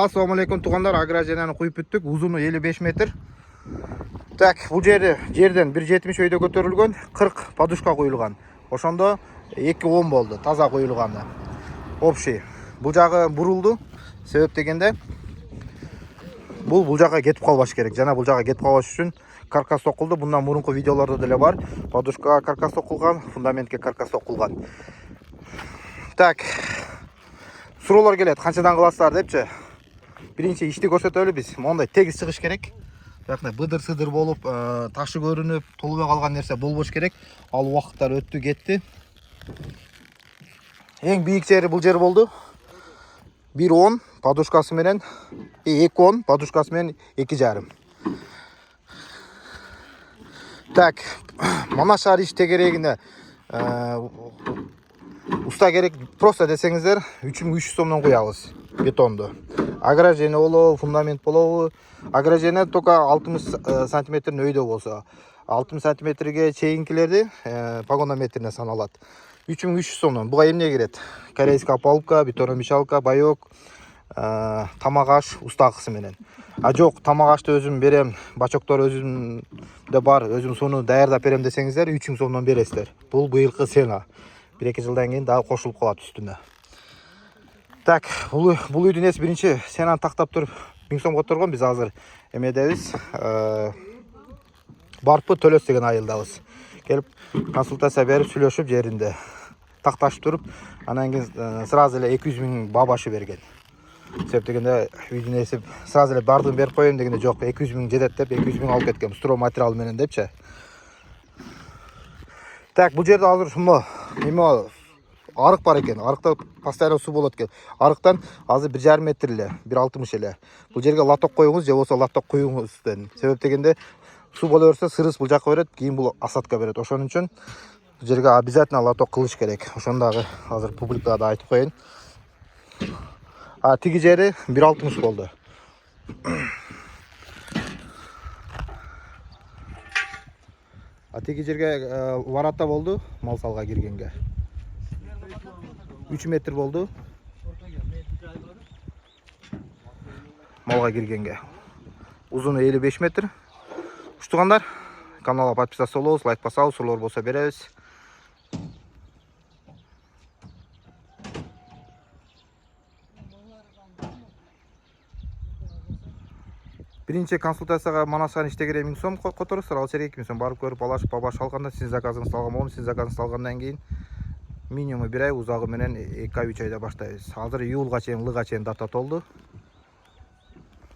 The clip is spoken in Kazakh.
Assalamu alaikum туғандар, агроженаны қойып бүттік. Uzunu 55 метр. Так, бұл жерден 1.70 өйде көтерілген, 40 подушка қойылған. Ошондо 2.10 болды, таза қойылғаны. Общий. Бұл жағы бұрылды. Себеп дегенде, бұл жаққа кетіп қалбаш керек. Жана бұл жаққа кетіп қалбаш үшін каркас тоқылды. Bundan мурунку видеоларда деле бар. Подушка каркас тоқылған, фундаментке каркас тоқылған. Так. Суроолор келет, канчадан кыласыздар депчи. Биринчи ишти көрсөтөлү биз. Мондай тегиз чыгыш керек. Жакна быдыр-сыдыр болуп, ташы көрүнүп, толубай калган нерсе болбош керек. Ал убакыттар өттү, кетти. Эң бийик жери бул жер болду. 1.10 подушкасы менен, 2.10 подушкасы менен 2.5. Так, мана шаар иште керегине уста керек просто десеңиздер 3300 сомдон куябыз бетонду. Ограждение болобу, фундамент болобу. Ограждение только 60 сантиметрдин өйдө болсо. 60 сантиметрге чейинкилерди погонометрине саналат. 3300 сомдон. Буга эмне керет? Корейская опалубка, бетономешалка, байок, тамак аш устакысы менен. А жок, тамак ашты өзүм берем, бачоктор өзүмдө бар, өзүм суну даярдап берем десеңиздер 3000 сомдон бересиздер. Бул быйылкы цена. 1-2 жылдан кийин дагы кошулуп калат үстүнө. Так, бул үйдүн эси биринчи сенаны тактап туруп 1000 сом которгон. Биз азыр эмедебиз. Барпы төлөс деген айылдабыз. Келип консультация берип сүйлөшүп жеринде такташып туруп, анан кийин сразу эле 200 000 бабашы берген. Себеп дегенде үйдүн эси сразу эле бардыгын берип коеюн дегенде жок, 200 000 жетет деп 200 000 алып кеткен. Строй материал менен депчи. Так, бул жерде азыр шумо эме арык бар экен. Арыкта постоянно суу болот экен. Арыктан азыр 1,5 метр эле, 1,60 эле. Бул жерге лоток коюңуз же болсо лоток коюңуз дедим. Себеп дегенде суу боло берсе, сырыс бул жакка берет, кийин бул осадка берет. Ошон үчүн бул жерге обязательно лоток кылыш керек. Ошондагы азыр публикага да айтып коеюн. Тиги жери 1,60 болду. Тиги жерге варата болду, мал салга киргенге. 3 метр болду. Малга киргенге. Узуну 55 метр. Уштугандар, каналга подписаться болобуз, лайк басабыз, суроолор болсо беребиз. Биринчи консультацияга манашан иштегере 1000 сом которосуз, ал жерге 2000 сом барып көрүп алышып бабаш алганда сиздин заказыңызды алган болом. Сиздин заказыңызды алгандан кийин минимум 1 ай, узагы менен 2-3 айда баштайбыз. Азыр июлга чейин, ылга чейин дата толду.